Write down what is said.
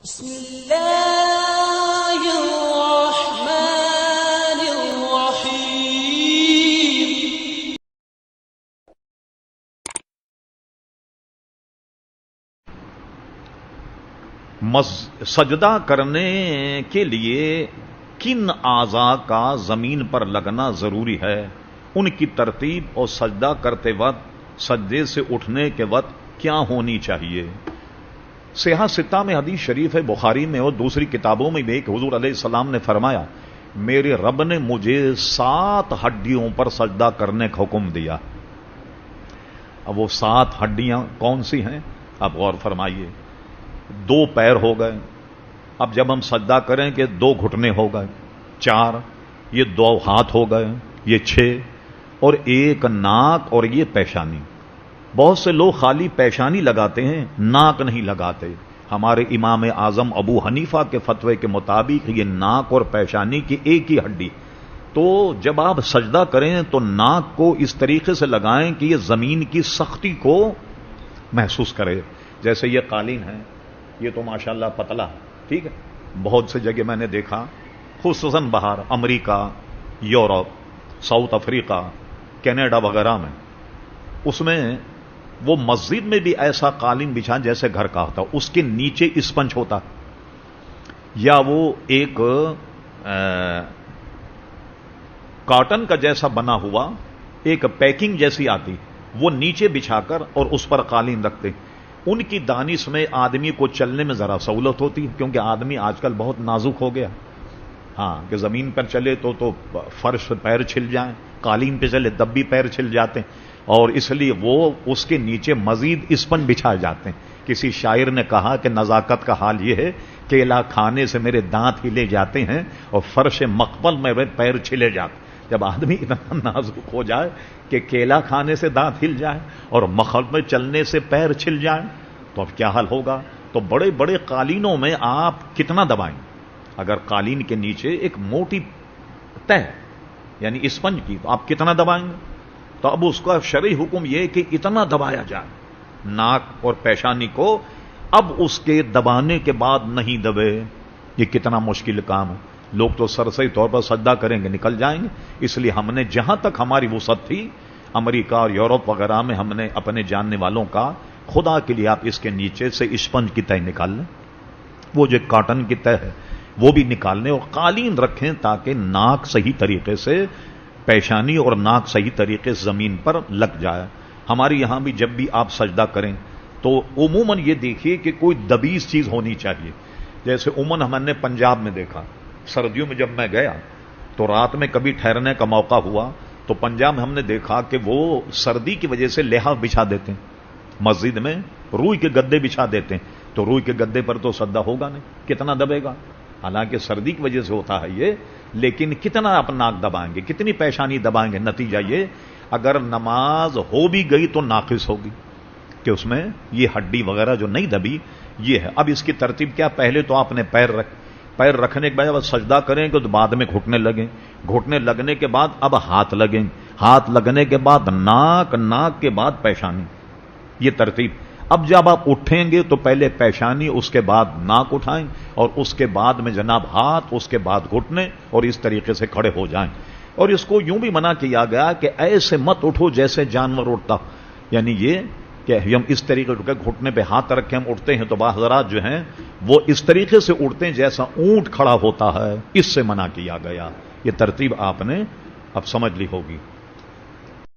بسم اللہ الرحمن الرحیم۔ سجدہ کرنے کے لیے کن اعضاء کا زمین پر لگنا ضروری ہے، ان کی ترتیب اور سجدہ کرتے وقت سجدے سے اٹھنے کے وقت کیا ہونی چاہیے۔ صحیح ستہ میں حدیث شریف ہے، بخاری میں اور دوسری کتابوں میں بھی، کہ حضور علیہ السلام نے فرمایا میرے رب نے مجھے 7 ہڈیوں پر سجدہ کرنے کا حکم دیا۔ اب وہ 7 ہڈیاں کون سی ہیں؟ اب غور فرمائیے۔ 2 پیر ہو گئے، اب جب ہم سجدہ کریں کہ 2 گھٹنے ہو گئے، 4، یہ 2 ہاتھ ہو گئے، یہ 6، اور 1 ناک اور یہ پیشانی۔ بہت سے لوگ خالی پیشانی لگاتے ہیں، ناک نہیں لگاتے۔ ہمارے امام اعظم ابو حنیفہ کے فتوے کے مطابق یہ ناک اور پیشانی کی ایک ہی ہڈی، تو جب آپ سجدہ کریں تو ناک کو اس طریقے سے لگائیں کہ یہ زمین کی سختی کو محسوس کرے۔ جیسے یہ قالین ہے، یہ تو ماشاءاللہ پتلا ہے، ٹھیک ہے، بہت سے جگہ میں نے دیکھا، خصوصاً باہر امریکہ، یورپ، ساؤتھ افریقہ، کینیڈا وغیرہ میں، اس میں وہ مسجد میں بھی ایسا قالین بچھا جیسے گھر کا ہوتا، اس کے نیچے اسپنج ہوتا، یا وہ ایک کاٹن کا جیسا بنا ہوا ایک پیکنگ جیسی آتی، وہ نیچے بچھا کر اور اس پر قالین رکھتے۔ ان کی دانش میں آدمی کو چلنے میں ذرا سہولت ہوتی، کیونکہ آدمی آج کل بہت نازک ہو گیا، ہاں، کہ زمین پر چلے تو فرش پیر چھل جائیں، قالین پہ چلے تب بھی پیر چھل جاتے ہیں، اور اس لیے وہ اس کے نیچے مزید اسپن بچھائے جاتے ہیں۔ کسی شاعر نے کہا کہ نزاکت کا حال یہ ہے، کیلا کھانے سے میرے دانت ہلے جاتے ہیں اور فرش مقبل میں پیر چھلے جاتے ہیں۔ جب آدمی اتنا نازک ہو جائے کہ کیلا کھانے سے دانت ہل جائے اور مقبل میں چلنے سے پیر چھل جائیں تو اب کیا حال ہوگا؟ تو بڑے بڑے قالینوں میں آپ کتنا دبائیں؟ اگر قالین کے نیچے ایک موٹی تہ یعنی اسپنج کی، تو آپ کتنا دبائیں گے؟ تو اب اس کا شرعی حکم یہ کہ اتنا دبایا جائے ناک اور پیشانی کو، اب اس کے دبانے کے بعد نہیں دبے۔ یہ کتنا مشکل کام ہے، لوگ تو سرسری طور پر سجدہ کریں گے نکل جائیں گے۔ اس لیے ہم نے جہاں تک ہماری وسعت تھی، امریکہ اور یورپ وغیرہ میں ہم نے اپنے جاننے والوں کا، خدا کے لیے آپ اس کے نیچے سے اسپنج کی تہ نکال لیں، وہ جو کاٹن کی تہ ہے وہ بھی نکال لیں، اور قالین رکھیں تاکہ ناک صحیح طریقے سے، پیشانی اور ناک صحیح طریقے سے زمین پر لگ جائے۔ ہمارے یہاں بھی جب بھی آپ سجدہ کریں تو عموماً یہ دیکھیے کہ کوئی دبیز چیز ہونی چاہیے۔ جیسے عموماً ہم نے پنجاب میں دیکھا، سردیوں میں جب میں گیا تو رات میں کبھی ٹھہرنے کا موقع ہوا تو پنجاب میں ہم نے دیکھا کہ وہ سردی کی وجہ سے لحاف بچھا دیتے ہیں، مسجد میں روئی کے گدے بچھا دیتے ہیں، تو روئی کے گدے پر تو سجدہ ہوگا نہیں، کتنا دبے گا؟ حالانکہ سردی کی وجہ سے ہوتا ہے یہ، لیکن کتنا آپ ناک دبائیں گے، کتنی پیشانی دبائیں گے؟ نتیجہ یہ، اگر نماز ہو بھی گئی تو ناقص ہوگی، کہ اس میں یہ ہڈی وغیرہ جو نہیں دبی یہ ہے۔ اب اس کی ترتیب کیا؟ پہلے تو آپ نے پیر رکھنے کے بعد سجدہ کریں گے تو بعد میں گھٹنے لگیں، گھٹنے لگنے کے بعد اب ہاتھ لگیں، ہاتھ لگنے کے بعد ناک، ناک کے بعد پیشانی، یہ ترتیب۔ اب جب آپ اٹھیں گے تو پہلے پیشانی، اس کے بعد ناک اٹھائیں، اور اس کے بعد میں جناب ہاتھ، اس کے بعد گھٹنے، اور اس طریقے سے کھڑے ہو جائیں۔ اور اس کو یوں بھی منع کیا گیا کہ ایسے مت اٹھو جیسے جانور اٹھتا، یعنی یہ کہ ہم اس طریقے سے گھٹنے پہ ہاتھ رکھے ہم اٹھتے ہیں تو بعض حضرات جو ہیں وہ اس طریقے سے اٹھتے ہیں جیسا اونٹ کھڑا ہوتا ہے، اس سے منع کیا گیا۔ یہ ترتیب آپ نے اب سمجھ لی ہوگی۔